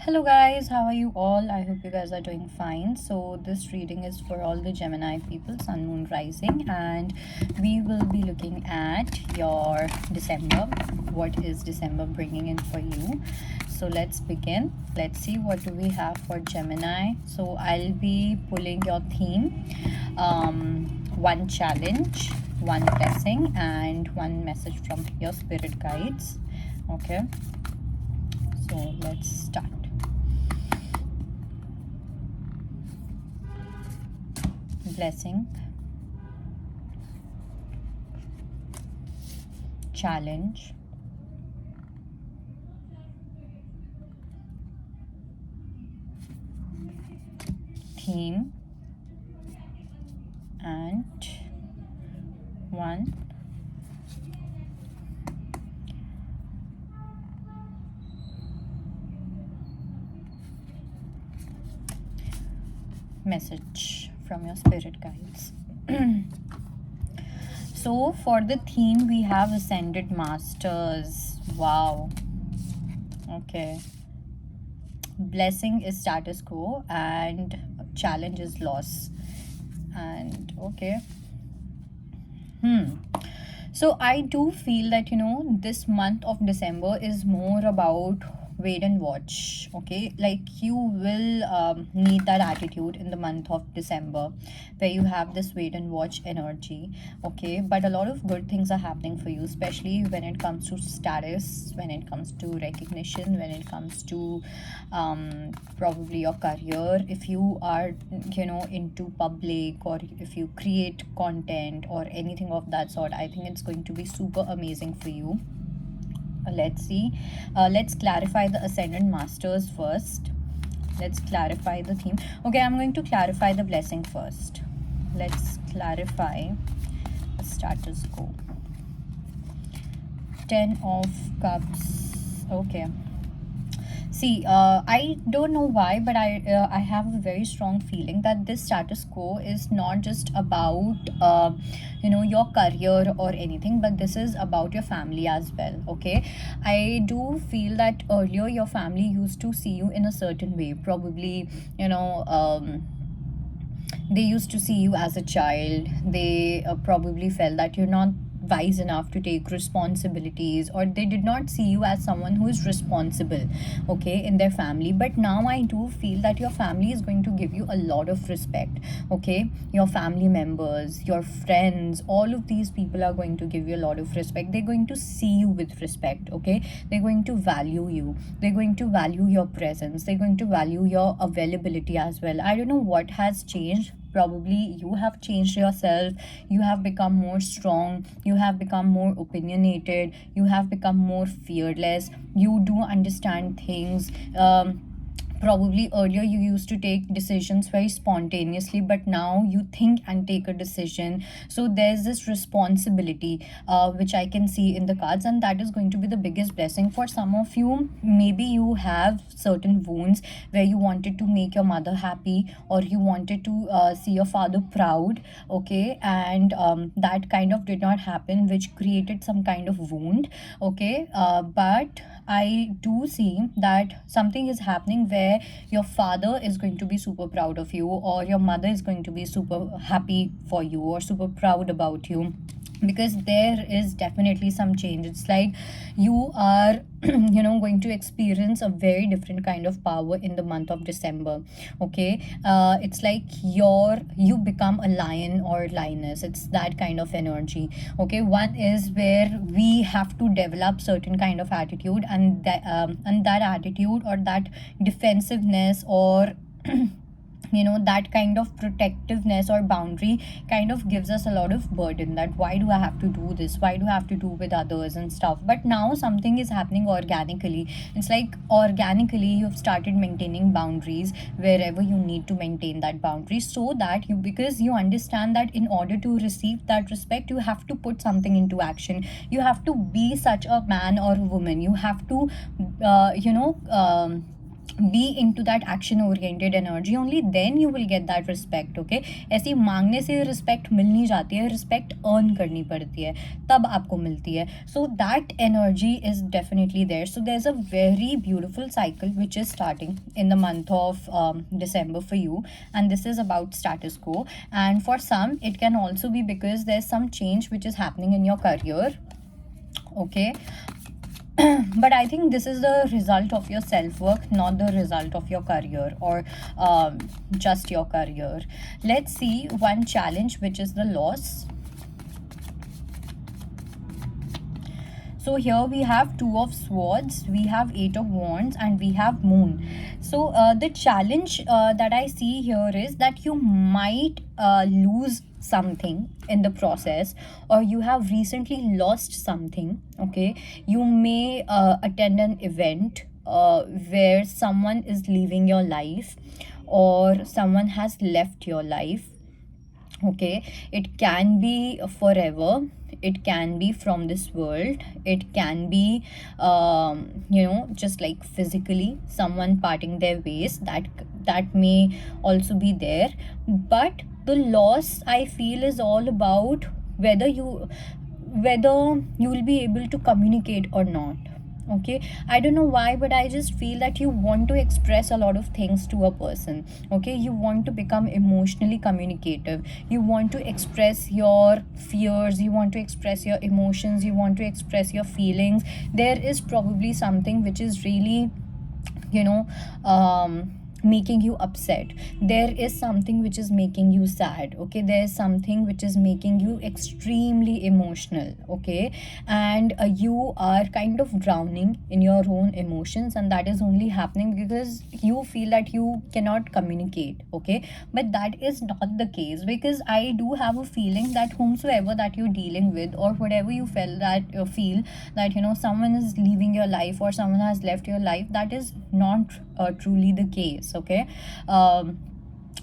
Hello guys, how are you all? I hope you guys are doing fine. So this reading is for all the Gemini people, Sun, Moon, Rising, and we will be looking at your December. What is December bringing in for you? So let's begin. Let's see what do we have for Gemini. So I'll be pulling your theme, one challenge, one blessing, and one message from your spirit guides. Okay, so let's start. Blessing, challenge, theme, and one message from your spirit guides. So for the theme we have Ascended Masters. Wow. Okay. Blessing is status quo and challenge is loss. And okay. So I do feel that this month of December is more about wait and watch. Okay, like you will need that attitude in the month of December, where you have this wait and watch energy. Okay, but a lot of good things are happening for you, especially when it comes to status, when it comes to recognition, when it comes to probably your career. If you are into public, or if you create content or anything of that sort, I think it's going to be super amazing for you. Let's see. Let's clarify the Ascendant Masters first. Let's clarify the theme. Okay, I'm going to clarify the blessing first. Let's clarify the status quo. 10 of Cups. Okay. See, I don't know why, but I have a very strong feeling that this status quo is not just about your career or anything, but this is about your family as well. Okay, I do feel that earlier your family used to see you in a certain way. Probably, they used to see you as a child. They probably felt that you're not wise enough to take responsibilities, or they did not see you as someone who is responsible, okay, in their family. But now I do feel that your family is going to give you a lot of respect. Okay, your family members, your friends, all of these people are going to give you a lot of respect. They're going to see you with respect. Okay, they're going to value you, they're going to value your presence, they're going to value your availability as well. I don't know what has changed. Probably you have changed yourself, you have become more strong, you have become more opinionated, you have become more fearless, you do understand things. Probably earlier you used to take decisions very spontaneously, but now you think and take a decision. So there's this responsibility, which I can see in the cards, and that is going to be the biggest blessing for some of you. Maybe you have certain wounds where you wanted to make your mother happy, or you wanted to see your father proud. Okay, and that kind of did not happen, which created some kind of wound. Okay, but I do see that something is happening where your father is going to be super proud of you, or your mother is going to be super happy for you, or super proud about you, because there is definitely some change. It's like you are going to experience a very different kind of power in the month of December. Okay, it's like you become a lion or lioness. It's that kind of energy. Okay, one is where we have to develop certain kind of attitude, and that attitude, or that defensiveness, or that kind of protectiveness or boundary kind of gives us a lot of burden, that why do I have to do this, why do I have to do with others and stuff. But now something is happening organically. It's like organically you've started maintaining boundaries wherever you need to maintain that boundary, so that because you understand that in order to receive that respect, you have to put something into action. You have to be such a man or woman. You have to be into that action oriented energy, only then you will get that respect. Okay, ऐसे मांगने से respect मिल नहीं जाती है, respect earn करनी पड़ती है, तब आपको मिलती है. So that energy is definitely there. So there's a very beautiful cycle which is starting in the month of December for you, and this is about status quo. And for some it can also be because there's some change which is happening in your career. Okay, but I think this is the result of your self work, not the result of your career, or just your career. Let's see one challenge, which is the loss. So here we have Two of Swords, we have Eight of Wands, and we have Moon. So the challenge that I see here is that you might lose something in the process, or you have recently lost something. Okay, you may attend an event where someone is leaving your life, or someone has left your life. Okay, it can be forever, it can be from this world, it can be just like physically someone parting their ways, that may also be there. But the loss, I feel, is all about whether you will be able to communicate or not. Okay, I don't know why, but I just feel that you want to express a lot of things to a person. Okay, you want to become emotionally communicative, you want to express your fears, you want to express your emotions, you want to express your feelings. There is probably something which is really, you know making you upset. There is something which is making you sad. Okay, there is something which is making you extremely emotional. Okay, and you are kind of drowning in your own emotions, and that is only happening because you feel that you cannot communicate. Okay, but that is not the case, because I do have a feeling that whomsoever that you're dealing with, or whatever you feel that someone is leaving your life or someone has left your life, that is not truly the case. Okay,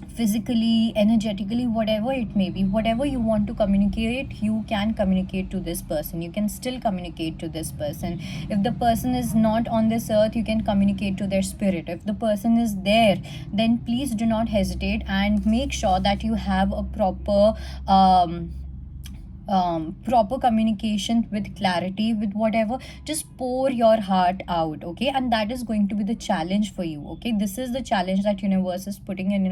physically, energetically, whatever it may be, whatever you want to communicate, you can communicate to this person, you can still communicate to this person. If the person is not on this earth, you can communicate to their spirit. If the person is there, then please do not hesitate, and make sure that you have a proper communication with clarity, with whatever. Just pour your heart out. Okay, and that is going to be the challenge for you. Okay, this is the challenge that universe is putting in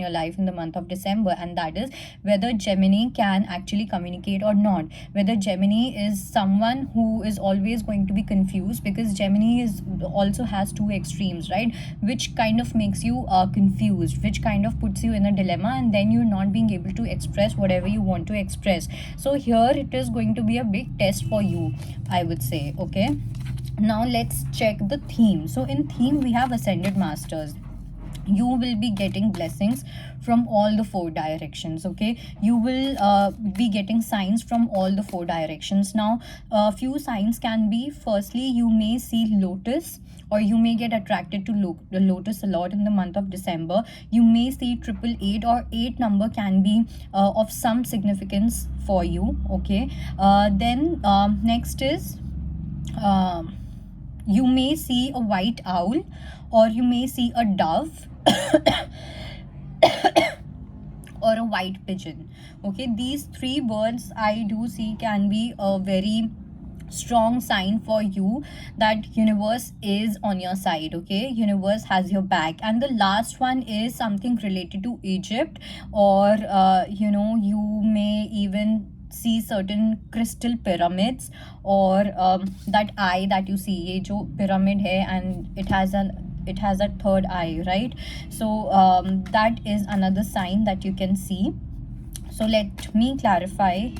your life in the month of December, and that is whether Gemini can actually communicate or not, whether Gemini is someone who is always going to be confused, because Gemini is also has two extremes, right, which kind of makes you confused, which kind of puts you in a dilemma, and then you're not being able to express whatever you want to express. So here it is going to be a big test for you, I would say. Okay, now let's check the theme. So in theme we have Ascended Masters. You will be getting blessings from all the four directions. Okay, you will be getting signs from all the four directions. Now few signs can be: firstly, you may see lotus, or you may get attracted to the lotus a lot in the month of December. You may see 888, or 8 number can be of some significance for you. Okay, then next is you may see a white owl, or you may see a dove or a white pigeon. Okay, these three birds I do see can be a very strong sign for you that universe is on your side. Okay, universe has your back. And the last one is something related to Egypt, or you may even see certain crystal pyramids, or that eye that you see, ye jo pyramid hai, and it has a third eye, right? So that is another sign that you can see. So let me clarify.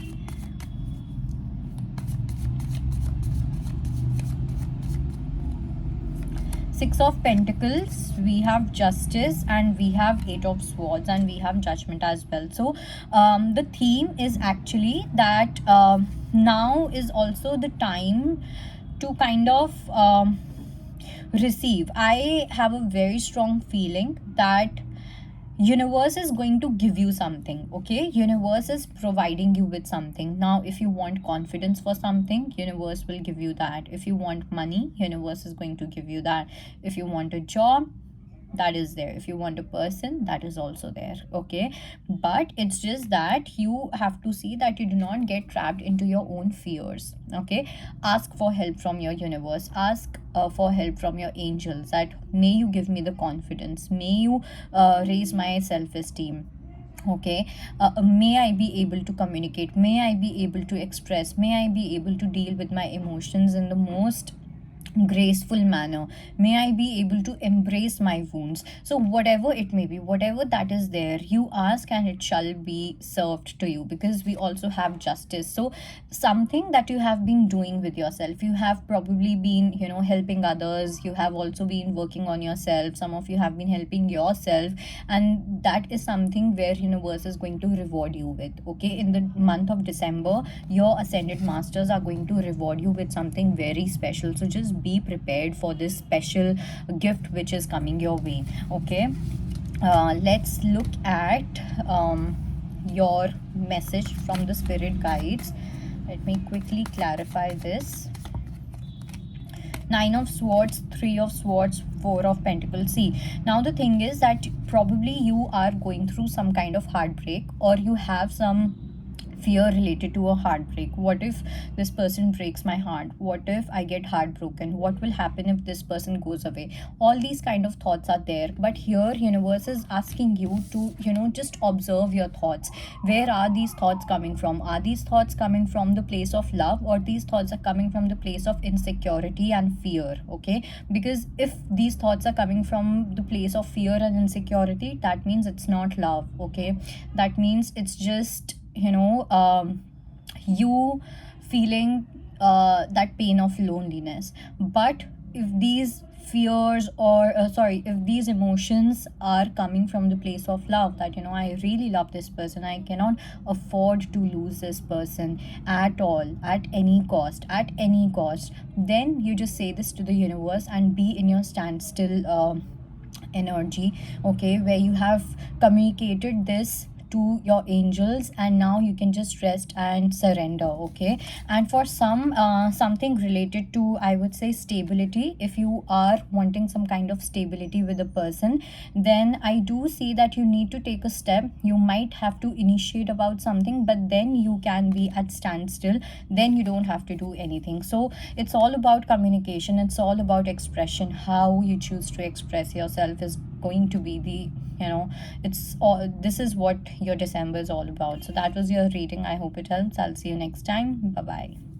Six of Pentacles, we have Justice, and we have Eight of Swords, and we have Judgment as well. So the theme is actually that now is also the time to kind of receive. I have a very strong feeling that universe is going to give you something. Okay, universe is providing you with something. Now if you want confidence for something, universe will give you that. If you want money, universe is going to give you that. If you want a job, that is there. If you want a person, that is also there. Okay, but it's just that you have to see that you do not get trapped into your own fears. Okay, ask for help from your universe, ask for help from your angels, that may you give me the confidence, may you raise my self-esteem. Okay, may I be able to communicate, may I be able to express, may I be able to deal with my emotions in the most graceful manner, may I be able to embrace my wounds. So whatever it may be, whatever that is there, you ask and it shall be served to you, because we also have justice. So something that you have been doing with yourself, you have probably been, helping others, you have also been working on yourself, some of you have been helping yourself, and that is something where universe is going to reward you with. Okay, in the month of December, your ascended masters are going to reward you with something very special. So just be prepared for this special gift which is coming your way. Okay, let's look at your message from the spirit guides. Let me quickly clarify this. Nine of Swords, Three of Swords, Four of Pentacles. See, now the thing is that probably you are going through some kind of heartbreak, or you have some fear related to a heartbreak. What if this person breaks my heart? What if I get heartbroken? What will happen if this person goes away? All these kind of thoughts are there, but here universe is asking you to just observe your thoughts. Where are these thoughts coming from? Are these thoughts coming from the place of love, or these thoughts are coming from the place of insecurity and fear? Okay, because if these thoughts are coming from the place of fear and insecurity, that means it's not love. Okay, that means it's just you feeling that pain of loneliness. But if these fears, or if these emotions are coming from the place of love, that I really love this person, I cannot afford to lose this person at all, at any cost, then you just say this to the universe and be in your standstill energy. Okay, where you have communicated this to your angels, and now you can just rest and surrender. Okay, and for some something related to, I would say, stability. If you are wanting some kind of stability with a person, then I do see that you need to take a step. You might have to initiate about something, but then you can be at standstill, then you don't have to do anything. So it's all about communication, it's all about expression. How you choose to express yourself is going to be the it's all, this is what your December is all about. So that was your reading. I hope it helps. I'll see you next time. Bye bye.